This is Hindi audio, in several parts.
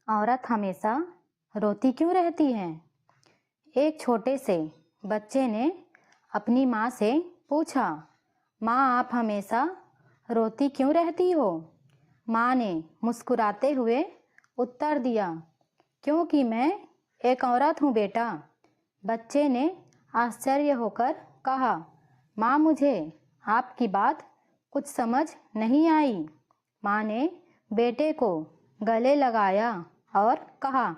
औरत हमेशा रोती क्यों रहती है? एक छोटे से बच्चे ने अपनी माँ से पूछा, माँ आप हमेशा रोती क्यों रहती हो? माँ ने मुस्कुराते हुए उत्तर दिया, क्योंकि मैं एक औरत हूँ बेटा। बच्चे ने आश्चर्य होकर कहा, माँ मुझे आपकी बात कुछ समझ नहीं आई। माँ ने बेटे को गले लगाया और कहा,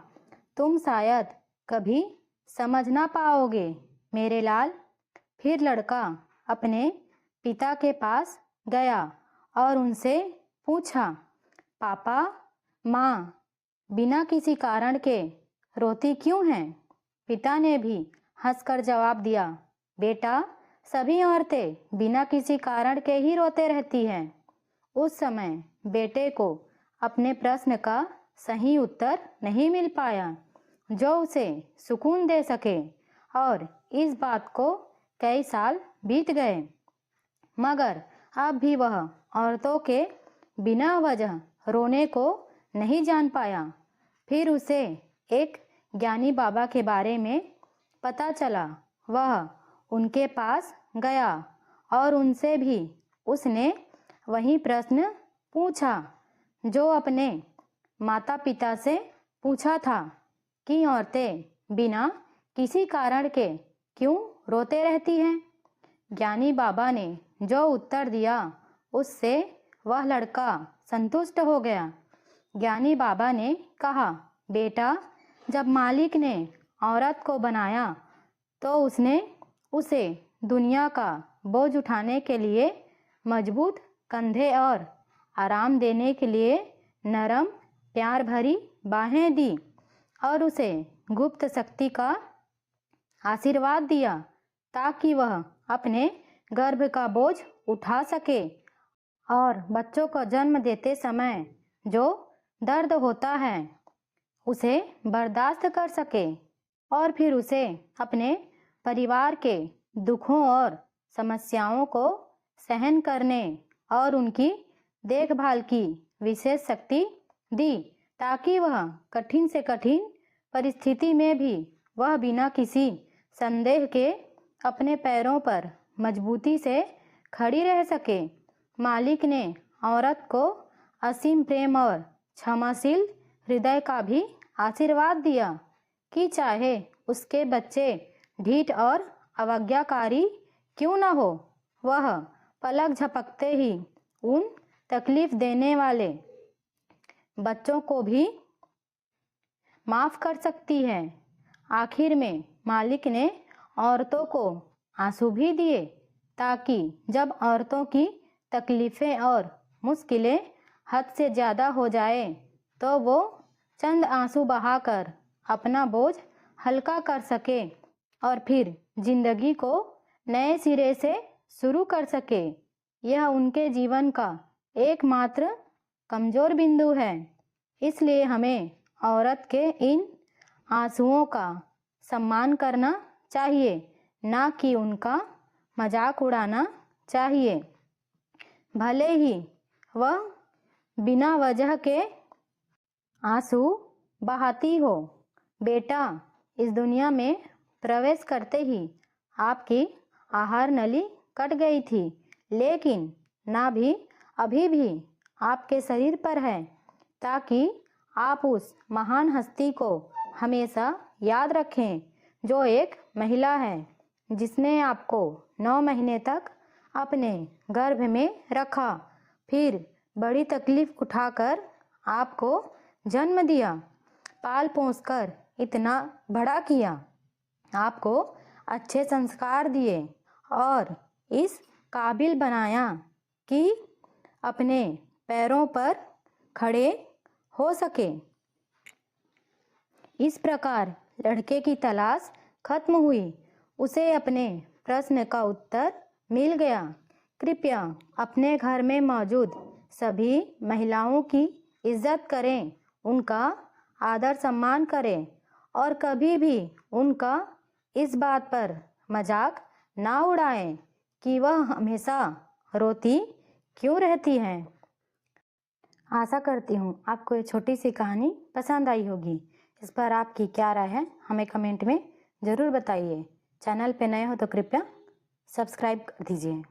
तुम शायद कभी समझ ना पाओगे मेरे लाल। फिर लड़का अपने पिता के पास गया और उनसे पूछा, पापा माँ बिना किसी कारण के रोती क्यों हैं? पिता ने भी हंसकर जवाब दिया, बेटा सभी औरतें बिना किसी कारण के ही रोते रहती हैं। उस समय बेटे को अपने प्रश्न का सही उत्तर नहीं मिल पाया जो उसे सुकून दे सके, और इस बात को कई साल बीत गए, मगर अब भी वह औरतों के बिना वजह रोने को नहीं जान पाया। फिर उसे एक ज्ञानी बाबा के बारे में पता चला। वह उनके पास गया और उनसे भी उसने वही प्रश्न पूछा जो अपने माता पिता से पूछा था कि औरतें बिना किसी कारण के क्यों रोते रहती हैं। ज्ञानी बाबा ने जो उत्तर दिया उससे वह लड़का संतुष्ट हो गया। ज्ञानी बाबा ने कहा, बेटा जब मालिक ने औरत को बनाया तो उसने उसे दुनिया का बोझ उठाने के लिए मजबूत कंधे और आराम देने के लिए नरम प्यार भरी बाहें दी और उसे गुप्त शक्ति का आशीर्वाद दिया ताकि वह अपने गर्भ का बोझ उठा सके और बच्चों को जन्म देते समय जो दर्द होता है उसे बर्दाश्त कर सके और फिर उसे अपने परिवार के दुखों और समस्याओं को सहन करने और उनकी देखभाल की विशेष शक्ति दी ताकि वह कठिन से कठिन परिस्थिति में भी वह बिना किसी संदेह के अपने पैरों पर मजबूती से खड़ी रह सके। मालिक ने औरत को असीम प्रेम और क्षमाशील हृदय का भी आशीर्वाद दिया कि चाहे उसके बच्चे ढीठ और अवज्ञाकारी क्यों न हो, वह पलक झपकते ही उन तकलीफ देने वाले बच्चों को भी माफ कर सकती है। आखिर में मालिक ने औरतों को आंसू भी दिए ताकि जब औरतों की तकलीफें और मुश्किलें हद से ज़्यादा हो जाए तो वो चंद आंसू बहाकर अपना बोझ हल्का कर सके और फिर जिंदगी को नए सिरे से शुरू कर सके। यह उनके जीवन का एकमात्र कमजोर बिंदु है, इसलिए हमें औरत के इन आंसुओं का सम्मान करना चाहिए, ना कि उनका मजाक उड़ाना चाहिए। भले ही वह बिना वजह के आंसू बहाती हो। बेटा इस दुनिया में प्रवेश करते ही आपकी आहार नली कट गई थी, लेकिन नाभि अभी भी आपके शरीर पर है ताकि आप उस महान हस्ती को हमेशा याद रखें जो एक महिला है जिसने आपको 9 महीने तक अपने गर्भ में रखा, फिर बड़ी तकलीफ उठाकर आपको जन्म दिया, पाल पोसकर इतना बड़ा किया, आपको अच्छे संस्कार दिए और इस काबिल बनाया कि अपने पैरों पर खड़े हो सके। इस प्रकार लड़के की तलाश खत्म हुई। उसे अपने प्रश्न का उत्तर मिल गया। कृपया अपने घर में मौजूद सभी महिलाओं की इज्जत करें, उनका आदर सम्मान करें और कभी भी उनका इस बात पर मजाक ना उड़ाएं कि वह हमेशा रोती क्यों रहती हैं। आशा करती हूँ आपको ये छोटी सी कहानी पसंद आई होगी। इस पर आपकी क्या राय है हमें कमेंट में ज़रूर बताइए। चैनल पे नए हो तो कृपया सब्सक्राइब कर दीजिए।